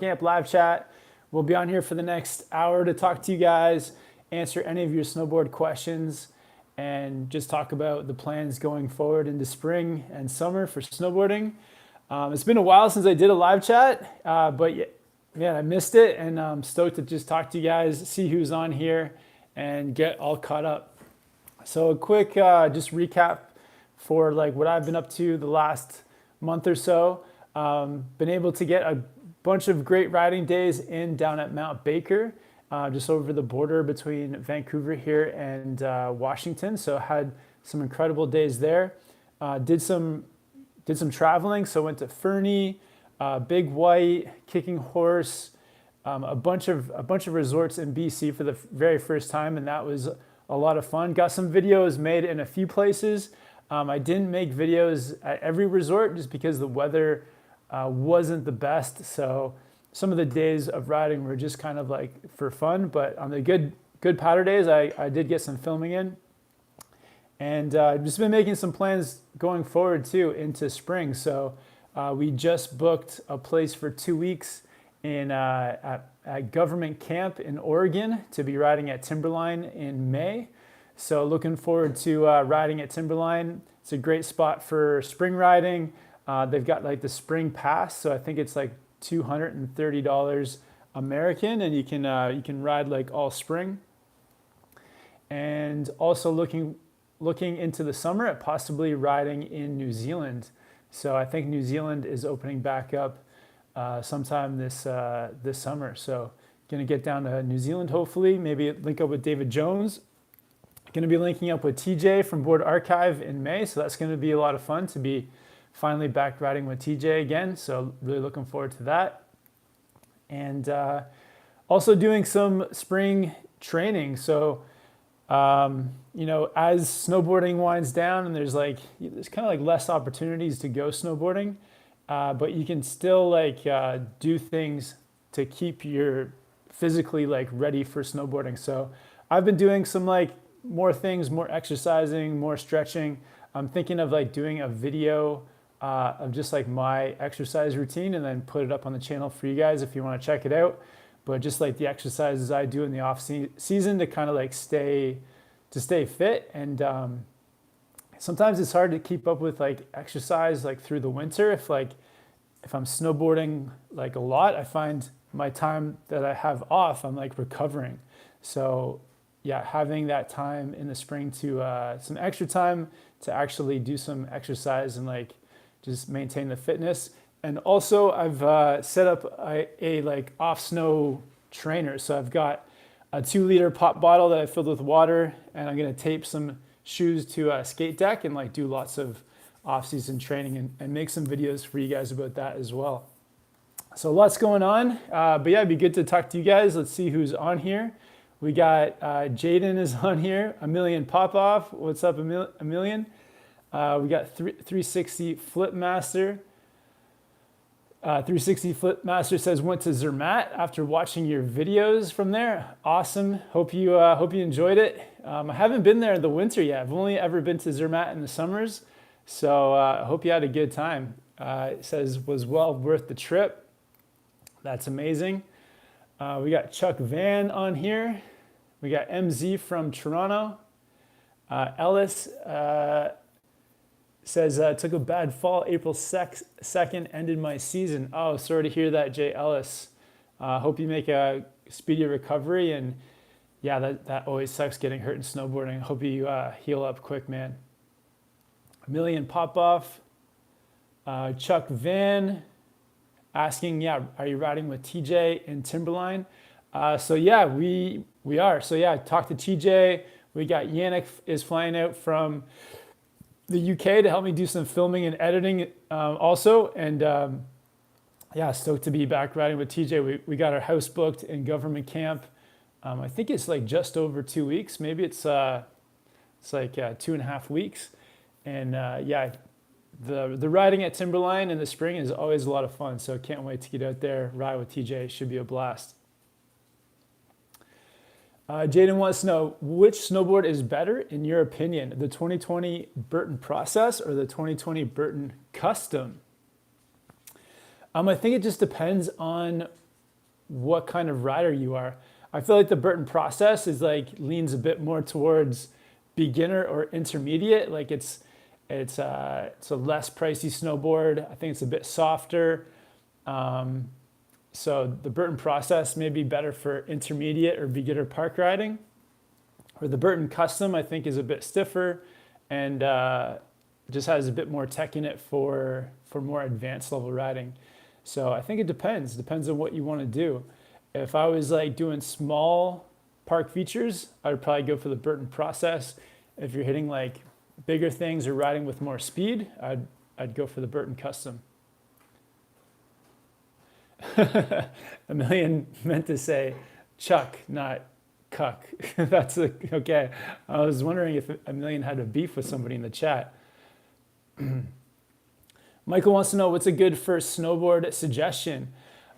Camp live chat. We'll be on here for the next hour to talk to you guys, answer any of your snowboard questions, and just talk about the plans going forward into spring and summer for snowboarding. It's been a while since I did a live chat, but yeah, I missed it, and I'm stoked to just talk to you guys, see who's on here, and get all caught up. So a quick just recap for like what I've been up to the last month or so. Been able to get a bunch of great riding days in down at Mount Baker, just over the border between Vancouver here and Washington. So had some incredible days there. Did some traveling. So went to Fernie, Big White, Kicking Horse, a bunch of resorts in BC for the very first time, and that was a lot of fun. Got some videos made in a few places. I didn't make videos at every resort just because the weather wasn't the best. So some of the days of riding were just kind of like for fun, but on the good powder days, I did get some filming in. And I've just been making some plans going forward too into spring. So we just booked a place for 2 weeks at Government Camp in Oregon to be riding at Timberline in May. So looking forward to riding at Timberline. It's a great spot for spring riding. They've got like the spring pass, so I think it's like $230 American, and you can ride like all spring. And also looking into the summer at possibly riding in New Zealand. So I think New Zealand is opening back up sometime this summer. So gonna get down to New Zealand hopefully, maybe link up with David Jones. Gonna be linking up with TJ from Board Archive in May, so that's gonna be a lot of fun to be finally back riding with TJ again, so really looking forward to that. And also doing some spring training. So, as snowboarding winds down and there's kind of like less opportunities to go snowboarding, but you can still do things to keep your physically ready for snowboarding. So I've been doing some more things, more exercising, more stretching. I'm thinking of doing a video of just my exercise routine and then put it up on the channel for you guys if you want to check it out. But just the exercises I do in the off season to kind of stay fit. And sometimes it's hard to keep up with exercise through the winter. If I'm snowboarding a lot, I find my time that I have off, I'm recovering. So yeah, having that time in the spring to some extra time to actually do some exercise and just maintain the fitness. And also I've set up a off snow trainer. So I've got a 2-liter pop bottle that I filled with water, and I'm gonna tape some shoes to a skate deck and do lots of off-season training and make some videos for you guys about that as well. So lots going on, but yeah, it'd be good to talk to you guys. Let's see who's on here. We got Jaden is on here, A Million Pop Off. What's up, A Million? We got 360 Flip Master. 360 Flip Master says went to Zermatt after watching your videos from there. Awesome. Hope you enjoyed it. I haven't been there in the winter yet. I've only ever been to Zermatt in the summers. So I hope you had a good time. It says was well worth the trip. That's amazing. We got Chuck Van on here. We got MZ from Toronto. Ellis says, took a bad fall April 2nd, ended my season. Oh, sorry to hear that, Jay Ellis. Hope you make a speedy recovery. And yeah, that always sucks getting hurt in snowboarding. Hope you heal up quick, man. A Million Pop Off. Chuck Van asking, yeah, are you riding with TJ in Timberline? So yeah, we are. So yeah, talked to TJ. We got Yannick is flying out from the UK to help me do some filming and editing also. And yeah, stoked to be back riding with TJ. We got our house booked in Government Camp. I think it's just over 2 weeks. Maybe it's 2.5 weeks. And yeah, the riding at Timberline in the spring is always a lot of fun. So can't wait to get out there, ride with TJ. Should be a blast. Jaden wants to know, which snowboard is better in your opinion, the 2020 Burton Process or the 2020 Burton Custom? I think it just depends on what kind of rider you are. I feel like the Burton process is like leans a bit more towards beginner or intermediate. Like it's a less pricey snowboard. I think it's a bit softer. So the Burton process may be better for intermediate or beginner park riding. Or the Burton Custom, I think, is a bit stiffer and just has a bit more tech in it for more advanced level riding. So I think it depends on what you want to do. If I was like doing small park features, I would probably go for the Burton process. If you're hitting like bigger things or riding with more speed, I'd go for the Burton Custom. Million meant to say Chuck, not cuck. That's okay. I was wondering if Million had a beef with somebody in the chat. Michael wants to know what's a good first snowboard suggestion.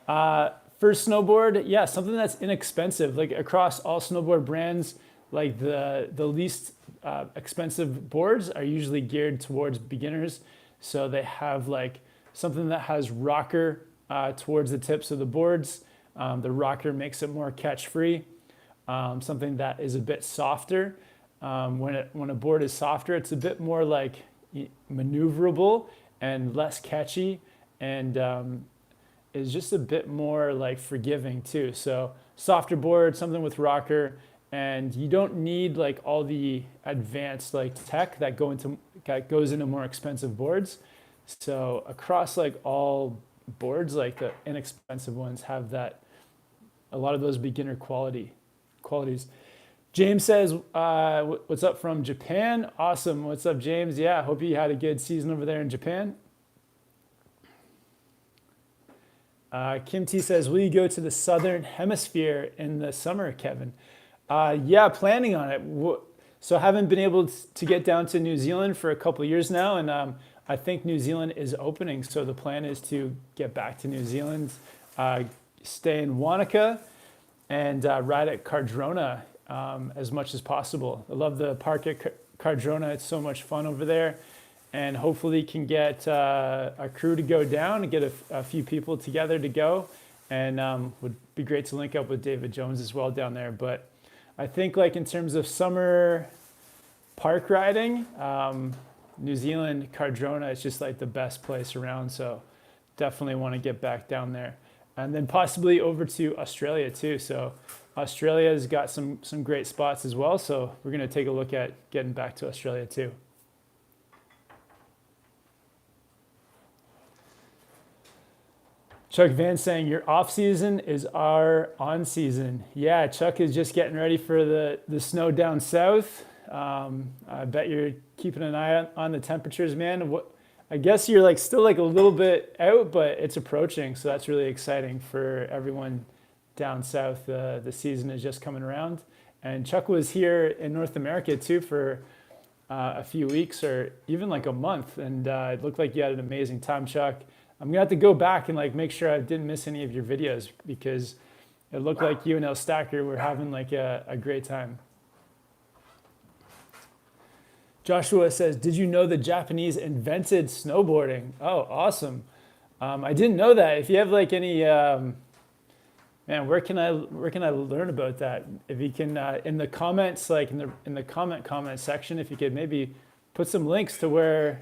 First snowboard, yeah, something that's inexpensive. Like across all snowboard brands, like the least expensive boards are usually geared towards beginners. So they have like something that has rocker towards the tips of the boards. The rocker makes it more catch-free. Something that is a bit softer. When a board is softer, it's a bit more like maneuverable and less catchy, and is just a bit more like forgiving too. So softer board, something with rocker, and you don't need like all the advanced like tech that goes into more expensive boards. So across like all boards, like the inexpensive ones have that, a lot of those beginner qualities. James says, what's up from Japan? Awesome. What's up, James? Yeah, hope you had a good season over there in Japan. Kim T says, will you go to the Southern Hemisphere in the summer, Kevin? Yeah, planning on it. So I haven't been able to get down to New Zealand for a couple of years now, and I think New Zealand is opening. So the plan is to get back to New Zealand, stay in Wanaka, and ride at Cardrona as much as possible. I love the park at Cardrona. It's so much fun over there. And hopefully can get a crew to go down and get a few people together to go. And would be great to link up with David Jones as well down there. But I think like in terms of summer park riding, New Zealand, Cardrona is just like the best place around. So definitely want to get back down there. And then possibly over to Australia too. So Australia's got some great spots as well. So we're going to take a look at getting back to Australia too. Chuck Van saying your off season is our on season. Yeah, Chuck is just getting ready for the snow down south. I bet you're keeping an eye on the temperatures, man. I guess you're like still like a little bit out, but it's approaching. So that's really exciting for everyone down south. The season is just coming around. And Chuck was here in North America too for a few weeks or even like a month. And it looked like you had an amazing time, Chuck. I'm gonna have to go back and like make sure I didn't miss any of your videos because it looked like you and El Stacker were having like a great time. Joshua says, did you know the Japanese invented snowboarding? Oh, awesome. I didn't know that. If you have like any, man, where can I learn about that? If you can, in the comments, like in the comment section, if you could maybe put some links to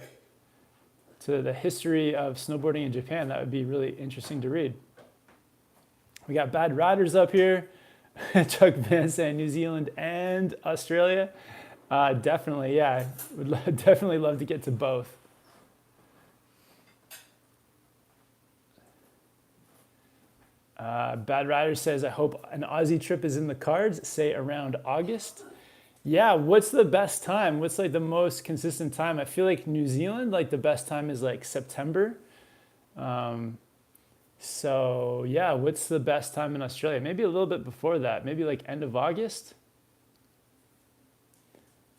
the history of snowboarding in Japan, that would be really interesting to read. We got Bad Riders up here. Chuck Van saying New Zealand and Australia. Definitely, yeah. Would definitely love to get to both. Bad Rider says, I hope an Aussie trip is in the cards, say around August. Yeah, what's the best time? What's like the most consistent time? I feel like New Zealand, like the best time is like September. So yeah, what's the best time in Australia? Maybe a little bit before that, maybe like end of August.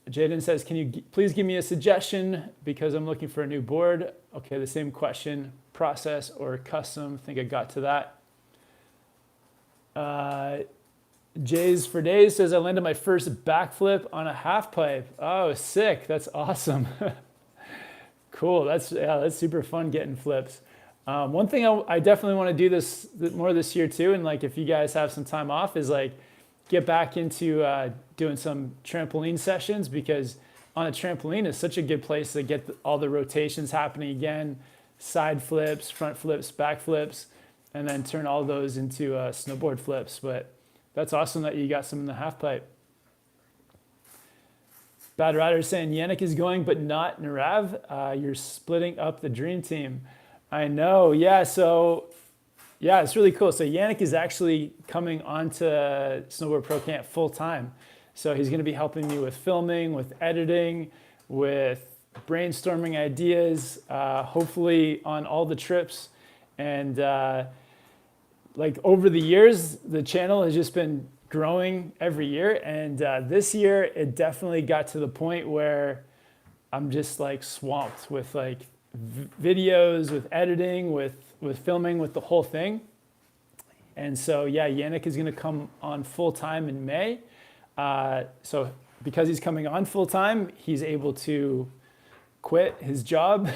Jaden says, can you please give me a suggestion because I'm looking for a new board? Okay, the same question, process or custom. I think I got to that. Jays for Days says, I landed my first backflip on a half pipe. Oh, sick. That's awesome. Cool. That's super fun getting flips. One thing I definitely want to do this more this year too, and like if you guys have some time off, is like get back into doing some trampoline sessions, because on a trampoline is such a good place to get all the rotations happening again, side flips, front flips, back flips, and then turn all those into snowboard flips. But that's awesome that you got some in the half pipe. Bad Rider saying Yannick is going, but not Narav. You're splitting up the dream team. I know. Yeah. So yeah, it's really cool. So Yannick is actually coming onto Snowboard Pro Camp full time. So he's going to be helping me with filming, with editing, with brainstorming ideas, hopefully on all the trips. And like over the years, the channel has just been growing every year. And this year, it definitely got to the point where I'm just like swamped with like videos, with editing, with filming, with the whole thing. And so, yeah, Yannick is going to come on full time in May. So because he's coming on full time, he's able to quit his job.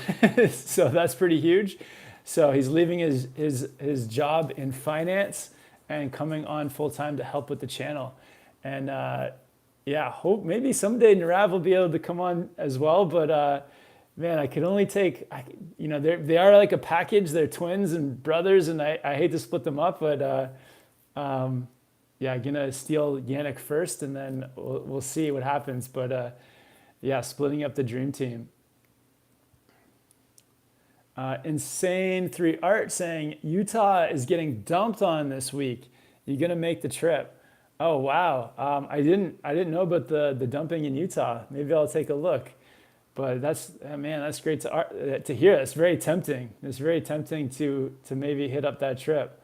So that's pretty huge. So he's leaving his job in finance and coming on full time to help with the channel. And yeah, hope maybe someday Narav will be able to come on as well. But man, I could only take, they are like a package. They're twins and brothers, and I hate to split them up, but yeah, I'm gonna steal Yannick first, and then we'll see what happens. But yeah, splitting up the dream team. Insane 3 Art saying Utah is getting dumped on this week. You gonna make the trip? Oh wow, I didn't know about the dumping in Utah. Maybe I'll take a look. But that's man, that's great to hear. It's very tempting. It's very tempting to maybe hit up that trip.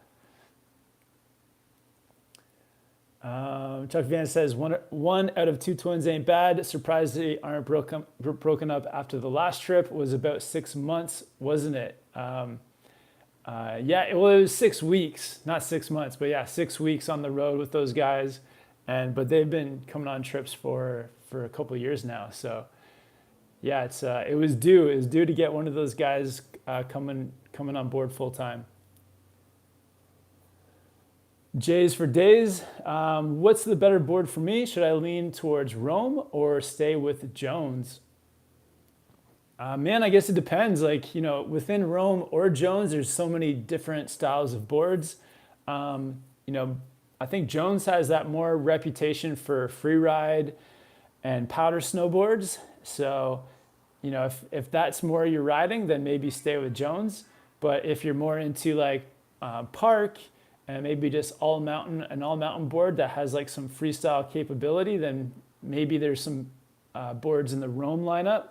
Chuck Van says one out of 2 twins ain't bad. Surprised they aren't broken up after the last trip. Was about 6 months, wasn't it? Yeah, it was 6 weeks, not 6 months, but yeah, 6 weeks on the road with those guys, but they've been coming on trips for a couple of years now. So yeah, it was due to get one of those guys coming on board full time. J's for days. What's the better board for me? Should I lean towards Rome or stay with Jones? Man, I guess it depends. Like, within Rome or Jones, there's so many different styles of boards. I think Jones has that more reputation for free ride and powder snowboards. So, if that's more your riding, then maybe stay with Jones. But if you're more into like park, and maybe just an all mountain board that has like some freestyle capability, then maybe there's some boards in the Rome lineup.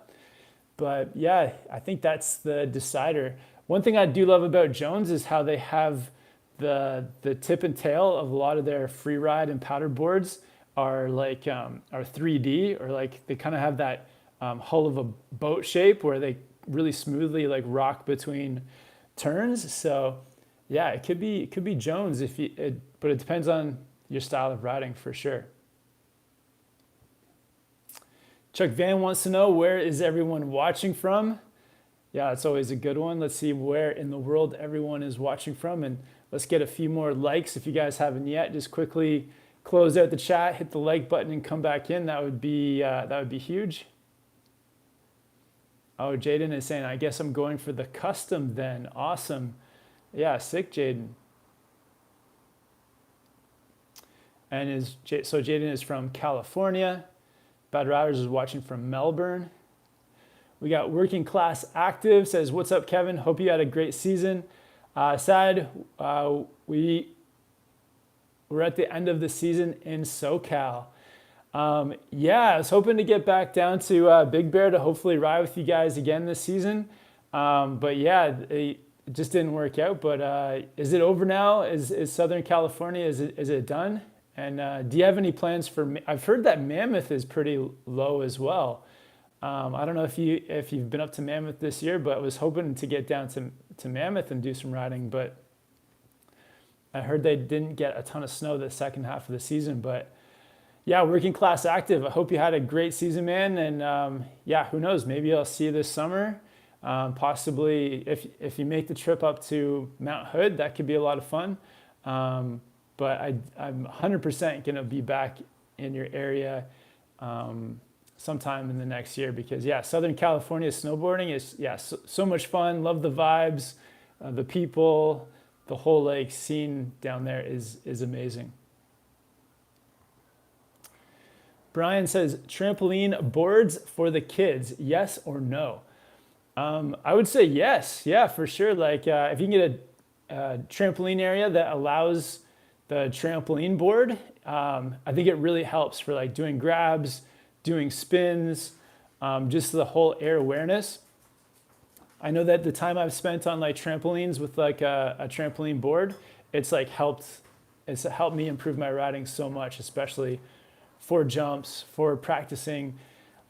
But yeah, I think that's the decider. One thing I do love about Jones is how they have the tip and tail of a lot of their free ride and powder boards are like are 3D, or like they kind of have that hull of a boat shape where they really smoothly like rock between turns. So yeah, it could be Jones but it depends on your style of riding for sure. Chuck Van wants to know, where is everyone watching from? Yeah, it's always a good one. Let's see where in the world everyone is watching from, and let's get a few more likes. If you guys haven't yet, just quickly close out the chat, hit the like button, and come back in. That would be huge. Oh, Jaden is saying, I guess I'm going for the custom then. Awesome. Yeah, sick, Jaden. And so Jaden is from California. Bad Riders is watching from Melbourne. We got Working Class Active says, what's up, Kevin? Hope you had a great season. Sad we were at the end of the season in SoCal. Yeah, I was hoping to get back down to Big Bear to hopefully ride with you guys again this season. But yeah, it just didn't work out. But is it over now? Is Southern California, is it done? And do you have any plans for? I've heard that Mammoth is pretty low as well. I don't know if you've been up to Mammoth this year, but I was hoping to get down to Mammoth and do some riding. But I heard they didn't get a ton of snow the second half of the season. But yeah, Working Class Active, I hope you had a great season, man. And yeah, who knows? Maybe I'll see you this summer. Possibly if you make the trip up to Mount Hood, that could be a lot of fun. But I'm 100% going to be back in your area sometime in the next year because, yeah, Southern California snowboarding is, yeah, so much fun. Love the vibes, the people, the whole like scene down there is amazing. Brian says, trampoline boards for the kids, yes or no? I would say yes. Yeah, for sure. Like if you can get a trampoline area that allows the trampoline board, I think it really helps for like doing grabs, doing spins, just the whole air awareness. I know that the time I've spent on like trampolines with like a trampoline board, it's helped me improve my riding so much, especially for jumps, for practicing.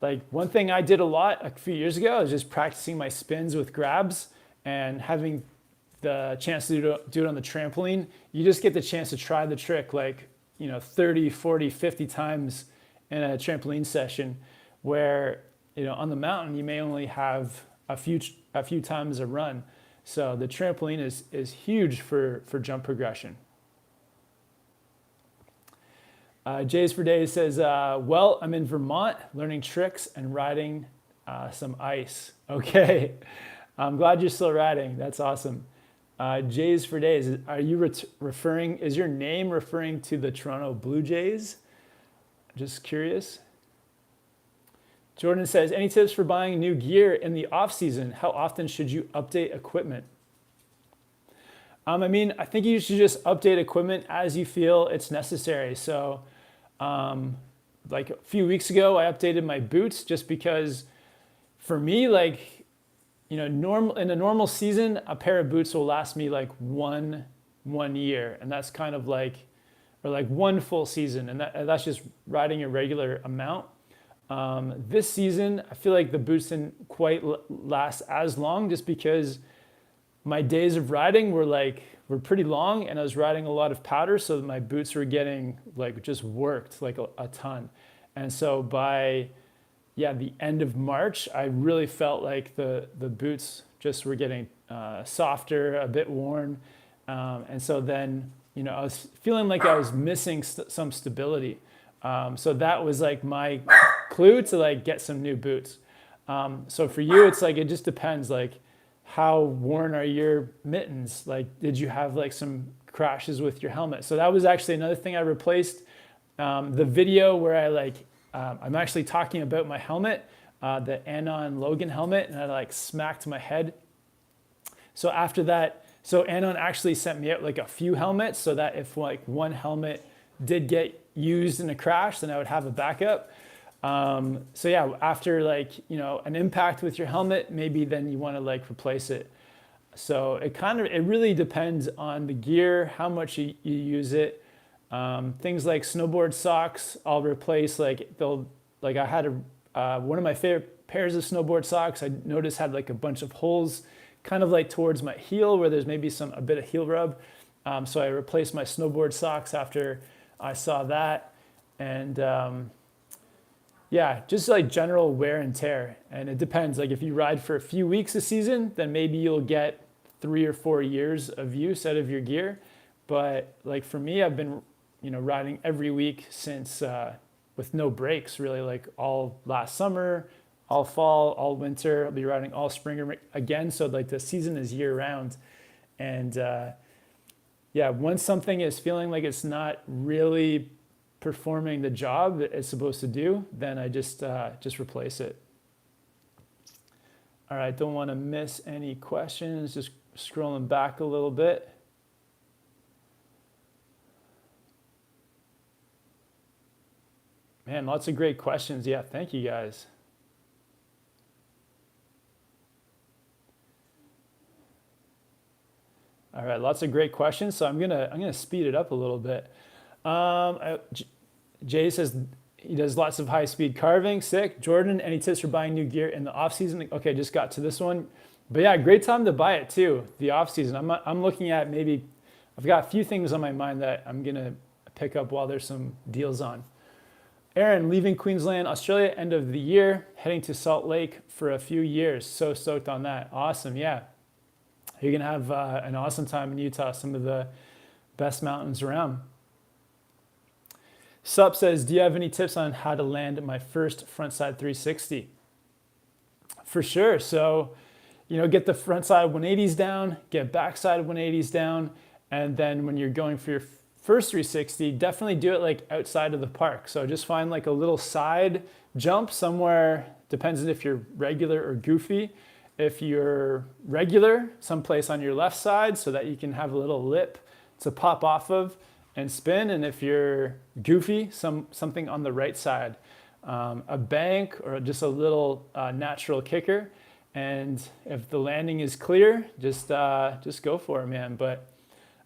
Like one thing I did a lot a few years ago is just practicing my spins with grabs and having the chance to do it on the trampoline. You just get the chance to try the trick like, 30, 40, 50 times in a trampoline session where, on the mountain, you may only have a few times a run. So the trampoline is huge for jump progression. Jays for Days says, well, I'm in Vermont learning tricks and riding some ice. Okay, I'm glad you're still riding. That's awesome. Jays for Days, are you is your name referring to the Toronto Blue Jays? Just curious. Jordan says, any tips for buying new gear in the off season? How often should you update equipment? I think you should just update equipment as you feel it's necessary. So like a few weeks ago, I updated my boots just because for me, in a normal season, a pair of boots will last me like one year. And that's kind of like one full season. And that's just riding a regular amount. This season, I feel like the boots didn't quite last as long just because my days of riding were pretty long and I was riding a lot of powder. So my boots were getting just worked a ton. And so by the end of March, I really felt like the boots just were getting softer, a bit worn. And so then, I was feeling like I was missing some stability. So that was my clue to get some new boots. So for you, it's it just depends. How worn are your mittens? Did you have some crashes with your helmet? So that was actually another thing I replaced. The video where I'm actually talking about my helmet, the Anon Logan helmet, and I smacked my head. So after that, Anon actually sent me out a few helmets so that if one helmet did get used in a crash, then I would have a backup. After an impact with your helmet, maybe then you want to replace it. So it really depends on the gear, how much you use it. Things like snowboard socks, I'll replace I had one of my favorite pairs of snowboard socks. I noticed had a bunch of holes kind of towards my heel where there's maybe a bit of heel rub. So I replaced my snowboard socks after I saw that. And just general wear and tear. And it depends. If you ride for a few weeks a season, then maybe you'll get 3 or 4 years of use out of your gear. But for me, I've been, riding every week since with no breaks really, all last summer, all fall, all winter. I'll be riding all spring again. So the season is year round. And once something is feeling like it's not really performing the job that it's supposed to do, then I just replace it. All right, don't want to miss any questions. Just scrolling back a little bit. Man, lots of great questions. Yeah, thank you guys. All right, lots of great questions. So I'm gonna speed it up a little bit. Jay says he does lots of high-speed carving. Sick. Jordan, any tips for buying new gear in the off-season? Okay, just got to this one. But yeah, great time to buy it too, the off-season. I'm looking at I've got a few things on my mind that I'm going to pick up while there's some deals on. Aaron, leaving Queensland, Australia, end of the year, heading to Salt Lake for a few years. So stoked on that. Awesome. Yeah. You're going to have an awesome time in Utah, some of the best mountains around. Sup says, do you have any tips on how to land my first frontside 360? For sure. So, get the frontside 180s down, get backside 180s down, and then when you're going for your first 360, definitely do it like outside of the park. So just find like a little side jump somewhere, depends if you're regular or goofy. If you're regular, someplace on your left side so that you can have a little lip to pop off of and spin. And if you're goofy, something on the right side, a bank or just a little natural kicker. And if the landing is clear, just go for it, man. But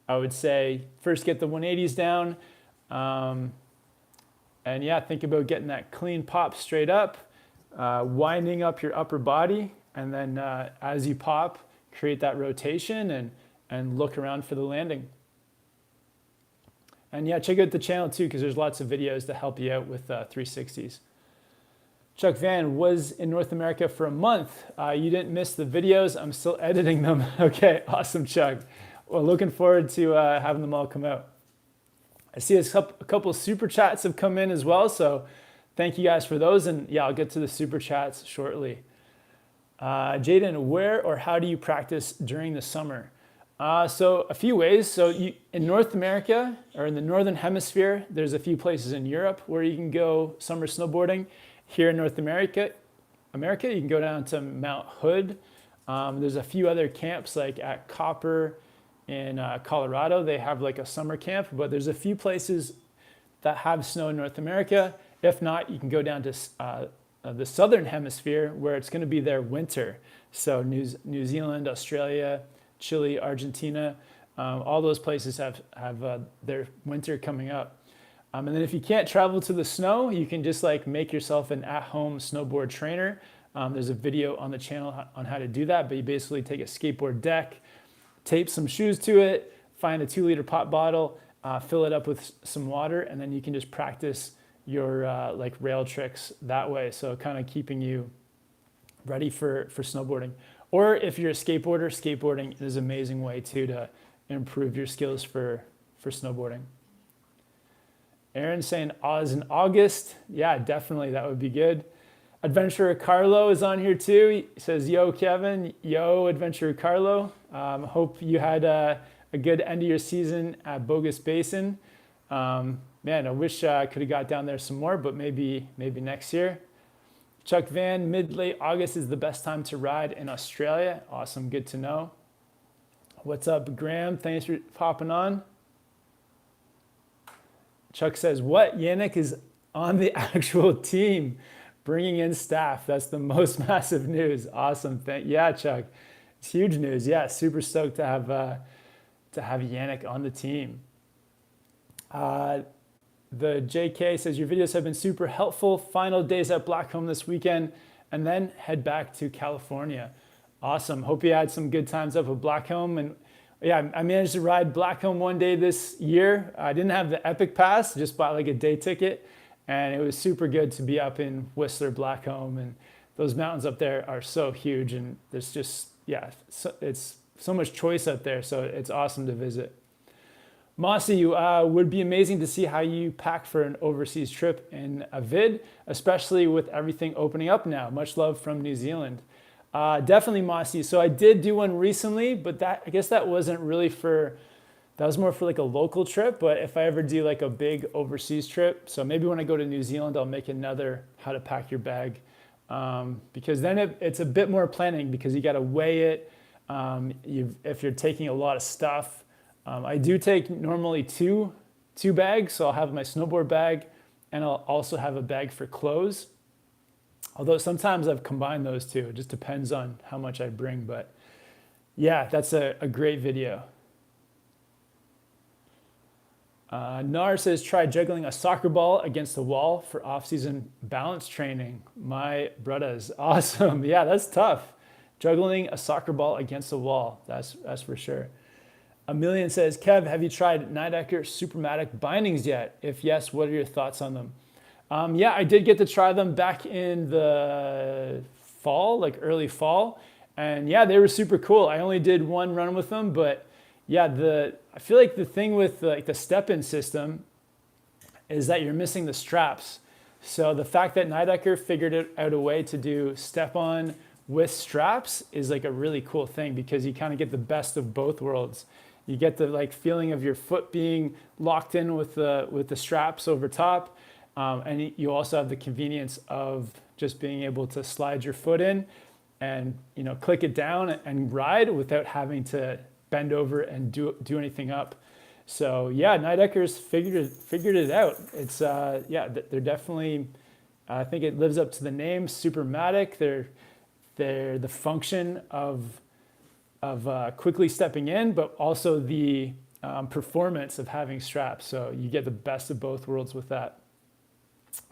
I would say first get the 180s down. And yeah, think about getting that clean pop straight up, winding up your upper body. And then as you pop, create that rotation and look around for the landing. And yeah, check out the channel too, because there's lots of videos to help you out with 360s. Chuck Van was in North America for a month. You didn't miss the videos. I'm still editing them. Okay, awesome, Chuck. Well, looking forward to having them all come out. I see a couple of super chats have come in as well, so thank you guys for those. And yeah, I'll get to the super chats shortly. Jaden, where or how do you practice during the summer? So a few ways. So in North America or in the Northern Hemisphere, there's a few places in Europe where you can go summer snowboarding. Here in North America, you can go down to Mount Hood. There's a few other camps like at Copper in Colorado. They have like a summer camp, but there's a few places that have snow in North America. If not, you can go down to the Southern Hemisphere where it's going to be their winter. So New Zealand, Australia, Chile, Argentina, all those places have their winter coming up. And then if you can't travel to the snow, you can just like make yourself an at-home snowboard trainer. There's a video on the channel on how to do that, but you basically take a skateboard deck, tape some shoes to it, find a 2-liter pop bottle, fill it up with some water, and then you can just practice your like rail tricks that way. So kind of keeping you ready for snowboarding. Or if you're a skateboarder, skateboarding is an amazing way too to improve your skills for snowboarding. Aaron's saying Oz in August. Yeah, definitely, that would be good. Adventurer Carlo is on here too. He says, yo, Kevin. Yo, Adventurer Carlo. Hope you had a good end of your season at Bogus Basin. Man, I wish I could have got down there some more, but maybe next year. Chuck Van, mid-late August is the best time to ride in Australia. Awesome, good to know. What's up, Graham? Thanks for popping on. Chuck says, what? Yannick is on the actual team, bringing in staff. That's the most massive news. Awesome. Yeah, Chuck. It's huge news. Yeah, super stoked to have Yannick on the team. The JK says, your videos have been super helpful. Final days at Blackcomb this weekend, and then head back to California. Awesome. Hope you had some good times up at Blackcomb. And yeah, I managed to ride Blackcomb one day this year. I didn't have the Epic Pass, just bought like a day ticket. And it was super good to be up in Whistler, Blackcomb. And those mountains up there are so huge. And there's just, yeah, it's so much choice up there. So it's awesome to visit. Mossy, would be amazing to see how you pack for an overseas trip in a vid, especially with everything opening up now. Much love from New Zealand. Definitely, Mossy. So I did do one recently, but I guess that wasn't really that was more for like a local trip. But if I ever do like a big overseas trip, so maybe when I go to New Zealand, I'll make another how to pack your bag. Because then it's a bit more planning because you got to weigh it. If you're taking a lot of stuff. I do take normally two bags. So I'll have my snowboard bag and I'll also have a bag for clothes. Although sometimes I've combined those two. It just depends on how much I bring. But yeah, that's a great video. Nar says, try juggling a soccer ball against the wall for off-season balance training. My brothers, awesome. Yeah, that's tough. Juggling a soccer ball against the wall, that's for sure. Amelia says, Kev, have you tried Nidecker Supermatic bindings yet? If yes, what are your thoughts on them? Yeah, I did get to try them back in the fall, like early fall. And yeah, they were super cool. I only did one run with them, but yeah, I feel like the thing with like the step-in system is that you're missing the straps. So the fact that Nidecker figured out a way to do step-on with straps is like a really cool thing, because you kind of get the best of both worlds. You get the like feeling of your foot being locked in with the straps over top, and you also have the convenience of just being able to slide your foot in and click it down and ride without having to bend over and do anything up. So yeah, Nideckers figured it out. It's yeah, they're definitely. I think it lives up to the name, Supermatic. They're the function of quickly stepping in, but also the performance of having straps. So you get the best of both worlds with that.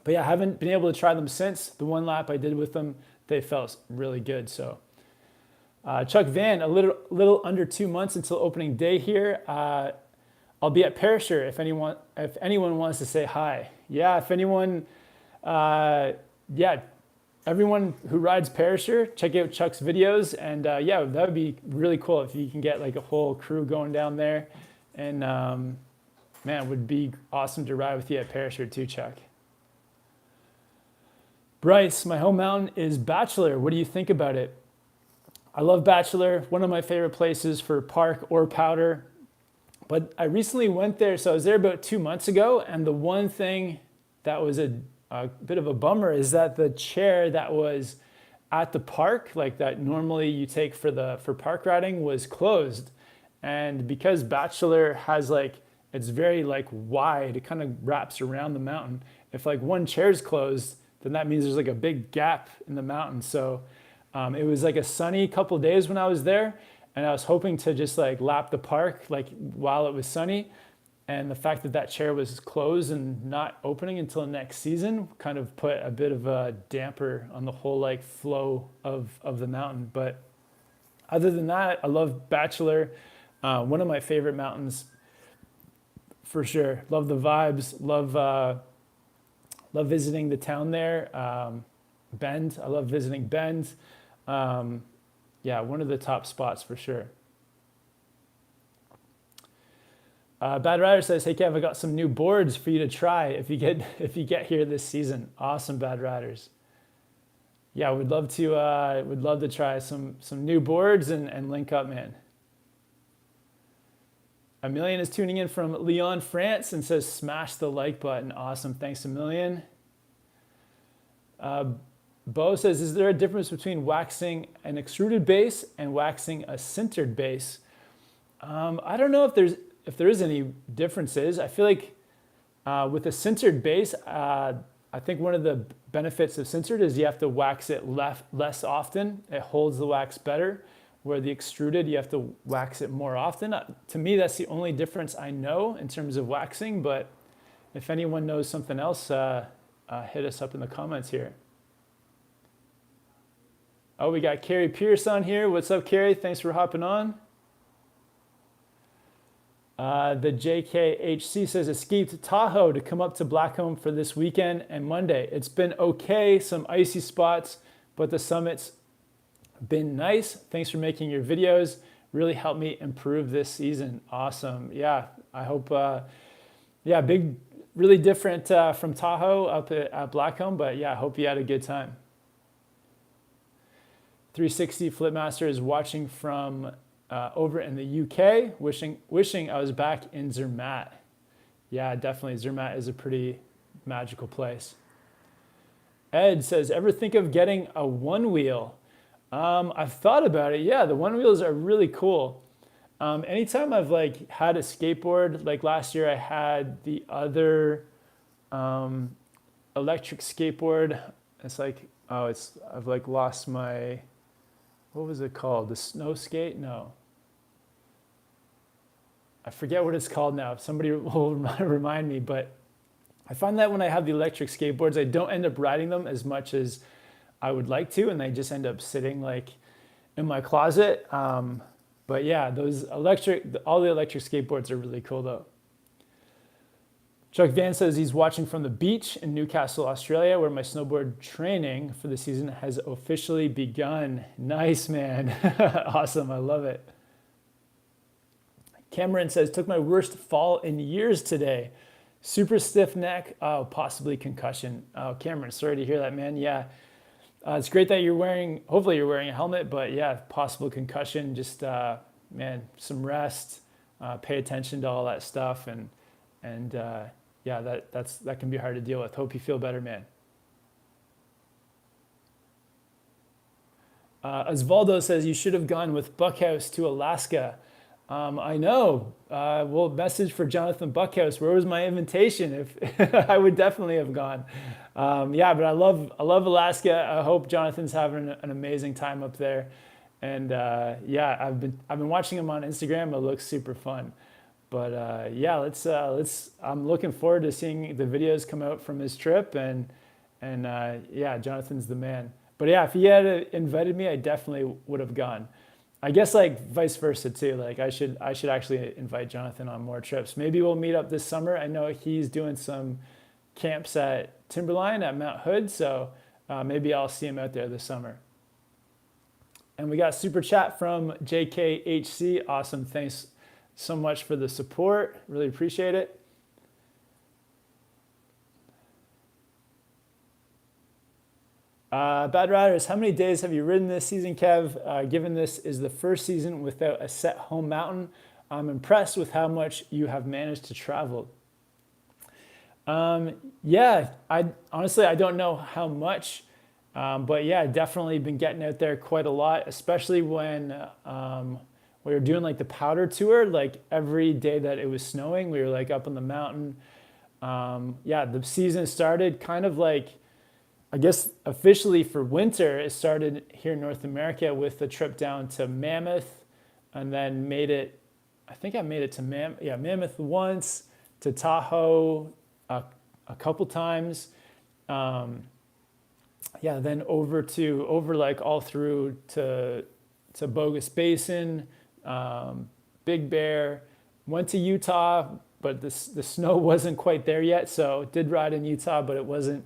But yeah, I haven't been able to try them since. The one lap I did with them, they felt really good. So Chuck Van, a little under 2 months until opening day here. I'll be at Perisher if anyone wants to say hi. Yeah, if anyone, yeah, everyone who rides Perisher, check out Chuck's videos, and yeah, that would be really cool if you can get like a whole crew going down there. And man, it would be awesome to ride with you at Perisher too, Chuck. Bryce, my home mountain is Bachelor. What do you think about it? I love Bachelor, one of my favorite places for park or powder. But I recently went there, so I was there about 2 months ago, and the one thing that was a bit of a bummer is that the chair that was at the park, like that normally you take for park riding, was closed. And because Bachelor has like, it's very like wide, it kind of wraps around the mountain. If like one chair's closed, then that means there's like a big gap in the mountain. So it was like a sunny couple days when I was there, and I was hoping to just like lap the park like while it was sunny. And the fact that chair was closed and not opening until next season kind of put a bit of a damper on the whole like flow of the mountain. But other than that, I love Bachelor. One of my favorite mountains for sure. Love the vibes. Love visiting the town there. Bend. I love visiting Bend. Yeah, one of the top spots for sure. Bad Rider says, "Hey Kev, I got some new boards for you to try if you get here this season." Awesome, Bad Riders. Yeah, would love to try some new boards and link up, man. A Million is tuning in from Lyon, France, and says, "Smash the like button." Awesome, thanks A Million. Bo says, "Is there a difference between waxing an extruded base and waxing a sintered base?" I don't know if there is any differences. I feel like with a sintered base, I think one of the benefits of sintered is you have to wax it less often. It holds the wax better. Where the extruded, you have to wax it more often. To me, that's the only difference I know in terms of waxing. But if anyone knows something else, hit us up in the comments here. Oh, we got Carrie Pierce on here. What's up, Carrie? Thanks for hopping on. The JKHC says, "Escaped Tahoe to come up to Blackcomb for this weekend and Monday. It's been okay, some icy spots, but the summit's been nice. Thanks for making your videos. Really helped me improve this season." Awesome. Yeah, I hope, yeah, really different from Tahoe up at Blackcomb, but yeah, I hope you had a good time. 360 Flipmaster is watching from over in the UK, wishing I was back in Zermatt. Yeah, definitely. Zermatt is a pretty magical place. Ed says, "Ever think of getting a one wheel?" I've thought about it. Yeah, the one wheels are really cool. Anytime I've like had a skateboard, like last year I had the other electric skateboard. It's like, I've like lost my, what was it called? The snow skate? No. I forget what it's called now. Somebody will remind me, but I find that when I have the electric skateboards, I don't end up riding them as much as I would like to, and they just end up sitting like in my closet. But yeah, all the electric skateboards are really cool though. Chuck Van says he's watching from the beach in Newcastle, Australia, where my snowboard training for the season has officially begun. Nice, man. Awesome. I love it. Cameron says, took my worst fall in years today. Super stiff neck. Oh, possibly concussion. Oh, Cameron, sorry to hear that, man. Yeah. It's great that hopefully you're wearing a helmet, but yeah, possible concussion. Just, man, some rest, pay attention to all that stuff. And yeah, that can be hard to deal with. Hope you feel better, man. Osvaldo says you should have gone with Buckhouse to Alaska. I know. Well, message for Jonathan Buckhouse. Where was my invitation? If I would definitely have gone. Yeah, but I love Alaska. I hope Jonathan's having an amazing time up there. And yeah, I've been watching him on Instagram. It looks super fun. But yeah, let's. I'm looking forward to seeing the videos come out from his trip, and yeah, Jonathan's the man. But yeah, if he had invited me, I definitely would have gone. I guess like vice versa too. Like I should actually invite Jonathan on more trips. Maybe we'll meet up this summer. I know he's doing some camps at Timberline at Mount Hood, so maybe I'll see him out there this summer. And we got super chat from JKHC. Awesome, thanks so much for the support. Really appreciate it. Bad Riders, how many days have you ridden this season, Kev? Given this is the first season without a set home mountain, I'm impressed with how much you have managed to travel. Yeah, honestly, I don't know how much, but yeah, definitely been getting out there quite a lot, especially when we were doing like the powder tour. Like every day that it was snowing, we were like up on the mountain. Yeah, the season started kind of like, I guess officially for winter, it started here in North America with the trip down to Mammoth, and then I think I made it to Mammoth once, to Tahoe a couple times. Yeah, then over like all through to Bogus Basin, Big Bear, went to Utah, but the snow wasn't quite there yet. So did ride in Utah, but it wasn't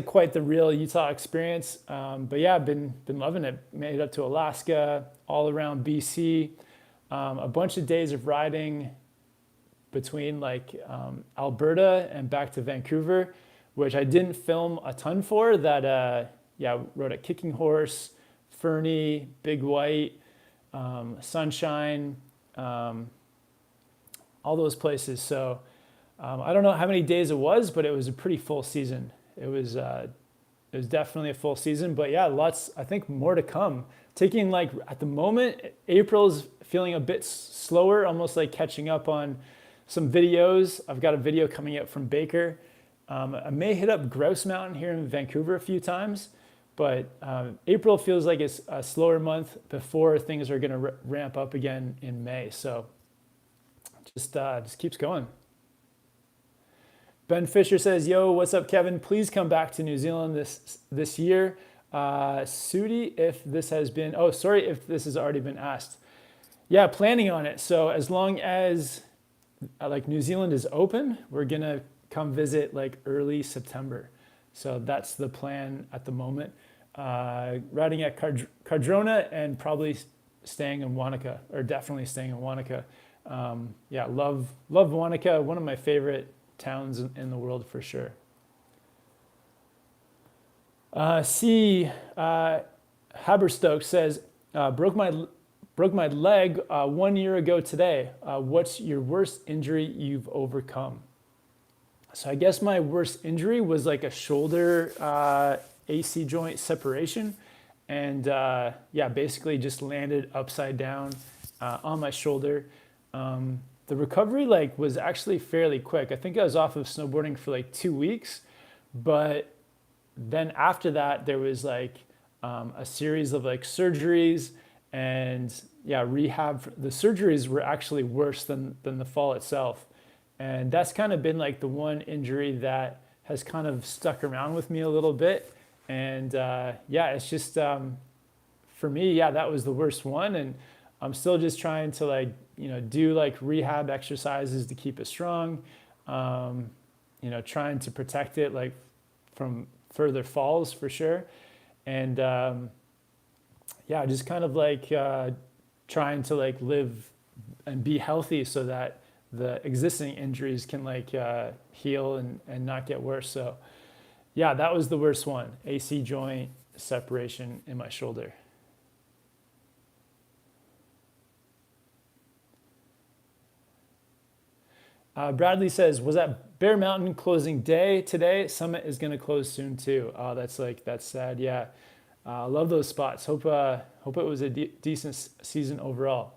quite the real Utah experience. But yeah, I've been loving it. Made it up to Alaska, all around BC, a bunch of days of riding between like Alberta and back to Vancouver, which I didn't film a ton for. That yeah, rode at Kicking Horse, Fernie, Big White, Sunshine, all those places. So I don't know how many days it was, but it was a pretty full season. It was definitely a full season, but yeah, lots, I think more to come. Taking like, at the moment, April's feeling a bit slower, almost like catching up on some videos. I've got a video coming out from Baker. I may hit up Grouse Mountain here in Vancouver a few times, but April feels like it's a slower month before things are gonna ramp up again in May. So just keeps going. Ben Fisher says, yo, what's up, Kevin? Please come back to New Zealand this year. Sudi, if this has already been asked. Yeah, planning on it. So as long as like New Zealand is open, we're gonna come visit like early September. So that's the plan at the moment. Riding at Cardrona and probably staying in Wanaka, or definitely staying in Wanaka. Yeah, love Wanaka, one of my favorite towns in the world for sure. Haberstoke says, broke my leg 1 year ago today. What's your worst injury you've overcome? So I guess my worst injury was like a shoulder AC joint separation, and yeah, basically just landed upside down on my shoulder. The recovery like was actually fairly quick. I think I was off of snowboarding for like 2 weeks, but then after that there was like a series of like surgeries and yeah, rehab. The surgeries were actually worse than the fall itself. And that's kind of been like the one injury that has kind of stuck around with me a little bit. And yeah, it's just, for me, yeah, that was the worst one. And I'm still just trying to like, do like rehab exercises to keep it strong. trying to protect it like from further falls for sure. And just kind of like trying to like live and be healthy so that the existing injuries can like heal and not get worse. So yeah, that was the worst one, AC joint separation in my shoulder. Bradley says, was that Bear Mountain closing day today? Summit is going to close soon too. Oh, that's sad. Yeah. I love those spots. Hope it was a decent season overall.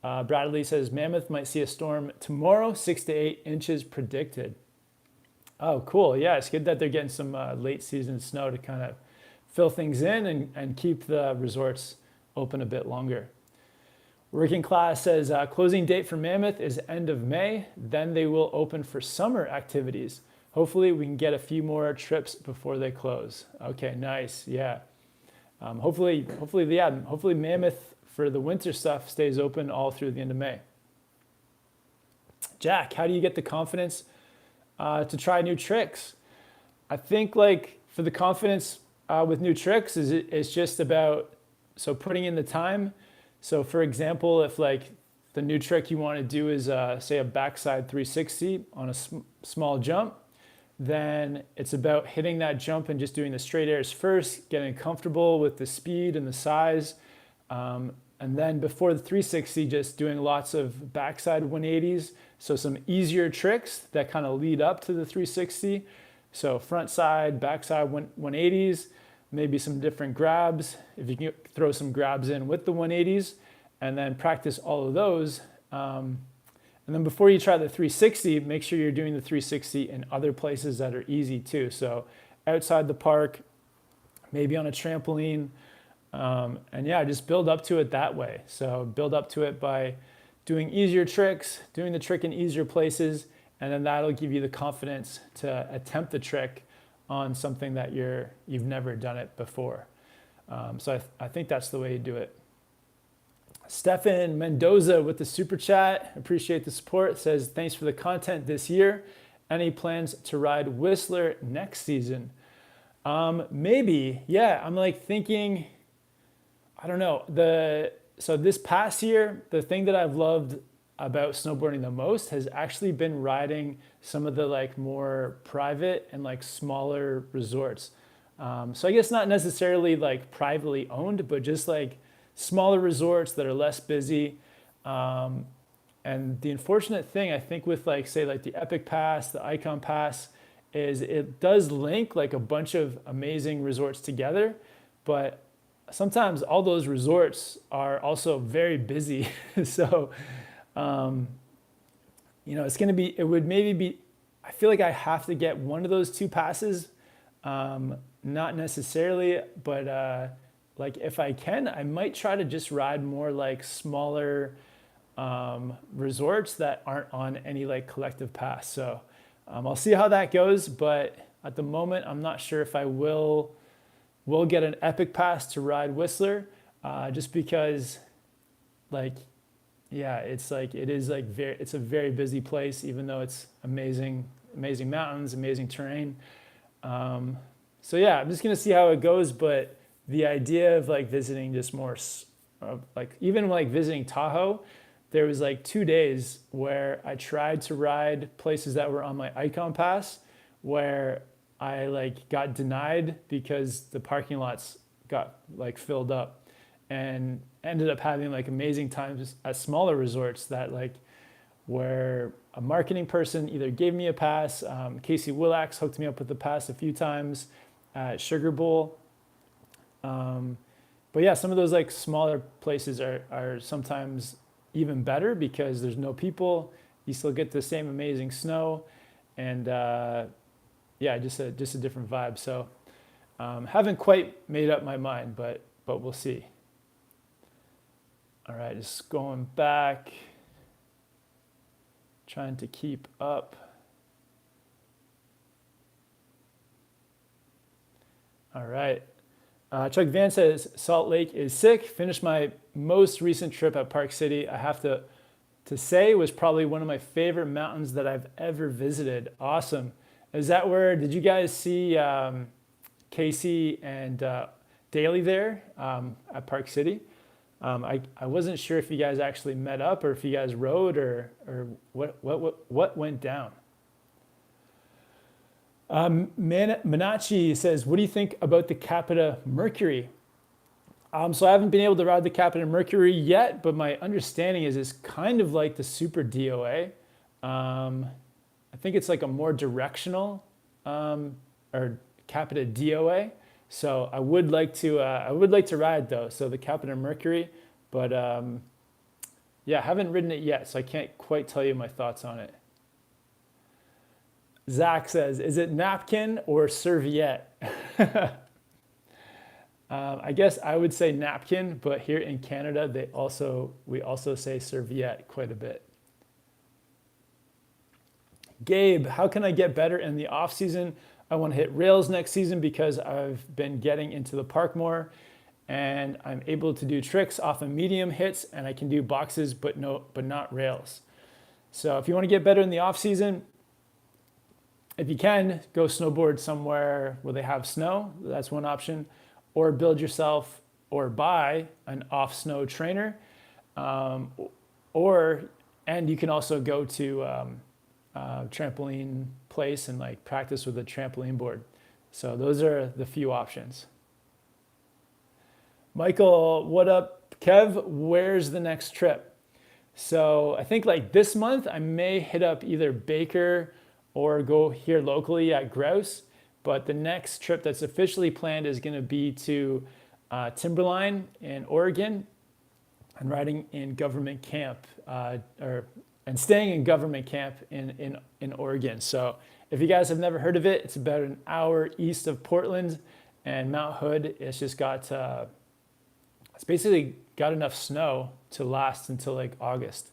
Bradley says, Mammoth might see a storm tomorrow, 6 to 8 inches predicted. Oh, cool. Yeah, it's good that they're getting some late season snow to kind of fill things in and keep the resorts open a bit longer. Working Class says, closing date for Mammoth is end of May. Then they will open for summer activities. Hopefully we can get a few more trips before they close. Okay, nice. Yeah. Hopefully Mammoth for the winter stuff stays open all through the end of May. Jack, how do you get the confidence to try new tricks? I think like for the confidence with new tricks it's just about putting in the time. So for example, if like the new trick you want to do is say a backside 360 on a small jump, then it's about hitting that jump and just doing the straight airs first, getting comfortable with the speed and the size. And then before the 360, just doing lots of backside 180s. So some easier tricks that kind of lead up to the 360. So front side, backside 180s, maybe some different grabs. If you can throw some grabs in with the 180s and then practice all of those. And then before you try the 360, make sure you're doing the 360 in other places that are easy too. So outside the park, maybe on a trampoline, and yeah, just build up to it that way. So build up to it by doing easier tricks, doing the trick in easier places, and then that'll give you the confidence to attempt the trick on something that you've never done it before. So I think that's the way you do it. Stefan Mendoza with the super chat, appreciate the support, says thanks for the content this year. Any plans to ride Whistler next season? Maybe, yeah. I'm like thinking, I don't know. So this past year, the thing that I've loved about snowboarding the most has actually been riding some of the like more private and like smaller resorts. So I guess not necessarily like privately owned, but just like smaller resorts that are less busy. And the unfortunate thing I think with like, say like the Epic Pass, the Icon Pass, is it does link like a bunch of amazing resorts together, but sometimes all those resorts are also very busy. So, it's going to be, it would maybe be, I feel like I have to get one of those two passes. Not necessarily, but like if I can, I might try to just ride more like smaller resorts that aren't on any like collective pass. So I'll see how that goes, but at the moment, I'm not sure if I will get an Epic Pass to ride Whistler, just because like, yeah, it's like, it is like it's a very busy place, even though it's amazing mountains, amazing terrain. So yeah, I'm just going to see how it goes. But the idea of like visiting just more, like even like visiting Tahoe, there was like 2 days where I tried to ride places that were on my Icon Pass where I like got denied because the parking lots got like filled up, and ended up having like amazing times at smaller resorts that like where a marketing person either gave me a pass. Casey Willax hooked me up with the pass a few times at Sugar Bowl. But yeah, some of those like smaller places are sometimes even better because there's no people. You still get the same amazing snow, and yeah, just a different vibe. So haven't quite made up my mind, but we'll see. All right, just going back, trying to keep up. All right. Chuck Van says, Salt Lake is sick. Finished my most recent trip at Park City. I have to To say was probably one of my favorite mountains that I've ever visited. Awesome. Is that where, did you guys see Casey and Daly there at Park City? I wasn't sure if you guys actually met up or if you guys rode or what went down. Minachi says, what do you think about the Capita Mercury? So I haven't been able to ride the Capita Mercury yet, but my understanding is it's kind of like the Super DOA. I think it's like a more directional or Capita DOA. So I would like to ride though. So the Capita Mercury, but yeah, I haven't ridden it yet, so I can't quite tell you my thoughts on it. Zach says, is it napkin or serviette? I guess I would say napkin, but here in Canada, we also say serviette quite a bit. Gabe, how can I get better in the off season? I want to hit rails next season because I've been getting into the park more and I'm able to do tricks off of medium hits and I can do boxes, but not rails. So if you want to get better in the off season, if you can, go snowboard somewhere where they have snow. That's one option. Or build yourself or buy an off snow trainer. And you can also go to trampoline place and like practice with a trampoline board. So those are the few options. Michael, what up? Kev, where's the next trip? So I think like this month I may hit up either Baker or go here locally at Grouse. But the next trip that's officially planned is going to be to Timberline in Oregon and riding in government camp and staying in government camp in Oregon. So if you guys have never heard of it, it's about an hour east of Portland and Mount Hood. It's just got, it's basically got enough snow to last until like August.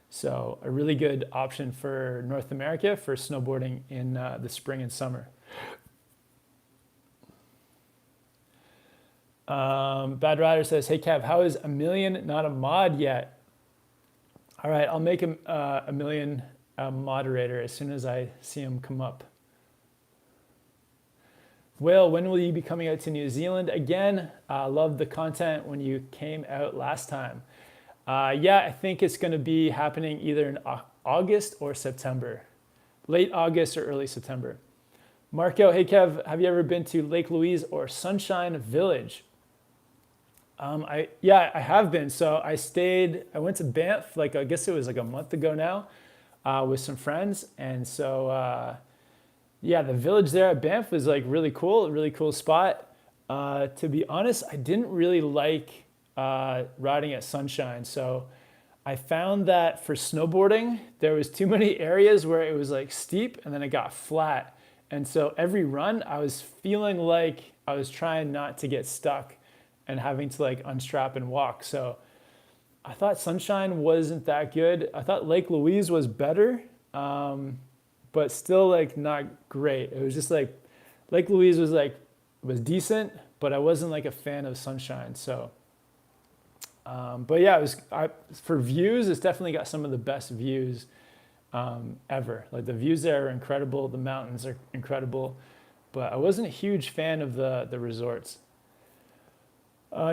So a really good option for North America for snowboarding in the spring and summer. Bad Rider says, hey Kev, how is Emilian not a mod yet? All right, I'll make him Emilian a moderator as soon as I see him come up. Will, when will you be coming out to New Zealand again? Loved the content when you came out last time. Yeah, I think it's going to be happening either in August or September. Late August or early September. Marco, hey Kev, have you ever been to Lake Louise or Sunshine Village? Yeah, I have been. So I went to Banff, like I guess it was like a month ago now, with some friends. And so, yeah, the village there at Banff was like really cool spot. To be honest, I didn't really like riding at Sunshine. So I found that for snowboarding, there was too many areas where it was like steep and then it got flat. And so every run, I was feeling like I was trying not to get stuck and having to like unstrap and walk. So I thought Sunshine wasn't that good. I thought Lake Louise was better, but still like not great. It was just like, Lake Louise was decent, but I wasn't like a fan of Sunshine. So, but yeah, for views, it's definitely got some of the best views ever. Like the views there are incredible. The mountains are incredible, but I wasn't a huge fan of the resorts.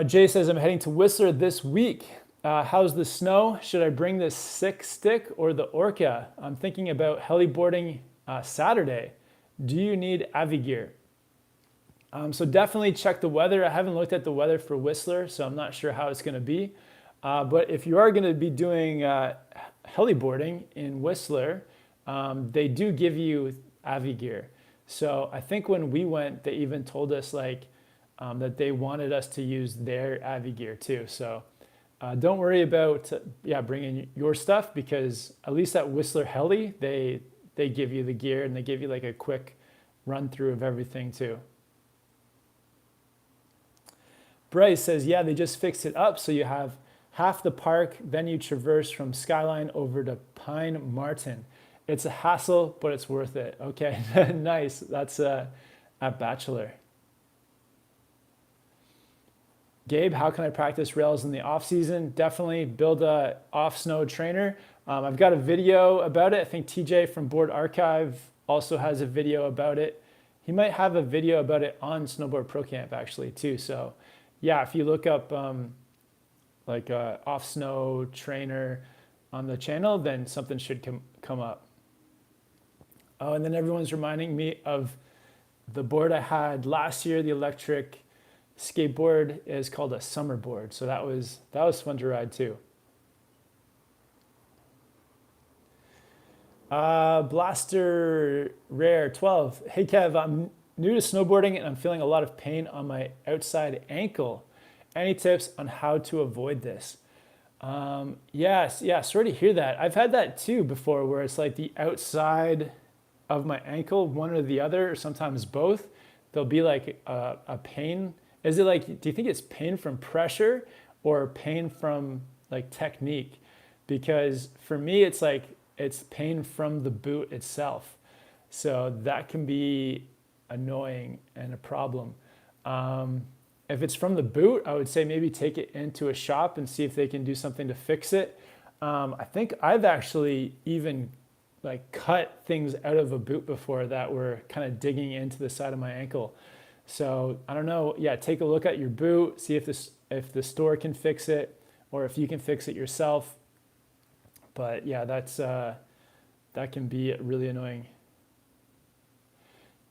Jay says, I'm heading to Whistler this week. How's the snow? Should I bring the sick stick or the Orca? I'm thinking about heliboarding Saturday. Do you need Avi gear? So definitely check the weather. I haven't looked at the weather for Whistler, so I'm not sure how it's going to be. But if you are going to be doing heliboarding in Whistler, they do give you Avi gear. So I think when we went, they even told us like that they wanted us to use their Avi gear too. So don't worry about bringing your stuff, because at least at Whistler Heli, they give you the gear and they give you like a quick run through of everything too. Bryce says, yeah, they just fixed it up so you have half the park, then you traverse from Skyline over to Pine Martin. It's a hassle, but it's worth it. Okay, nice. That's at Bachelor. Gabe, how can I practice rails in the off season? Definitely build a off snow trainer. I've got a video about it. I think TJ from Board Archive also has a video about it. He might have a video about it on Snowboard Pro Camp actually too. So yeah, if you look up off snow trainer on the channel, then something should come up. Oh, and then everyone's reminding me of the board I had last year. The electric skateboard is called a summer board. So that was fun to ride too. Blaster Rare 12. Hey Kev, I'm new to snowboarding and I'm feeling a lot of pain on my outside ankle. Any tips on how to avoid this? Yes, sorry to hear that. I've had that too before, where it's like the outside of my ankle, one or the other, or sometimes both. There'll be like a pain. Is it like, do you think it's pain from pressure or pain from like technique? Because for me, it's like, it's pain from the boot itself. So that can be annoying and a problem. If it's from the boot, I would say maybe take it into a shop and see if they can do something to fix it. I think I've actually even like cut things out of a boot before that were kind of digging into the side of my ankle. So I don't know. Yeah, take a look at your boot, see if the store can fix it or if you can fix it yourself. But yeah, that can be really annoying.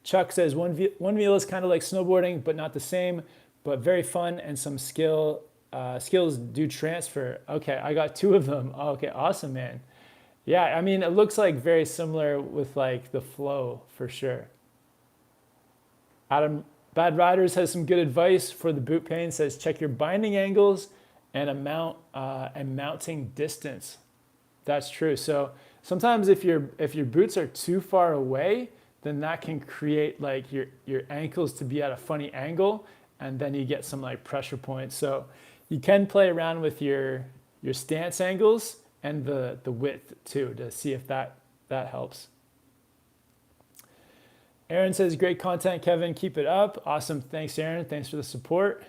Chuck says one wheel is kind of like snowboarding, but not the same, but very fun and some skills do transfer. Okay, I got 2 of them. Okay, awesome, man. Yeah, I mean, it looks like very similar with like the flow for sure. Adam Bad Riders has some good advice for the boot pain. Says check your binding angles and mounting distance. That's true. So sometimes if your boots are too far away, then that can create like your ankles to be at a funny angle, and then you get some like pressure points. So you can play around with your stance angles and the width too to see if that helps. Aaron says great content, Kevin. Keep it up. Awesome. Thanks, Aaron. Thanks for the support.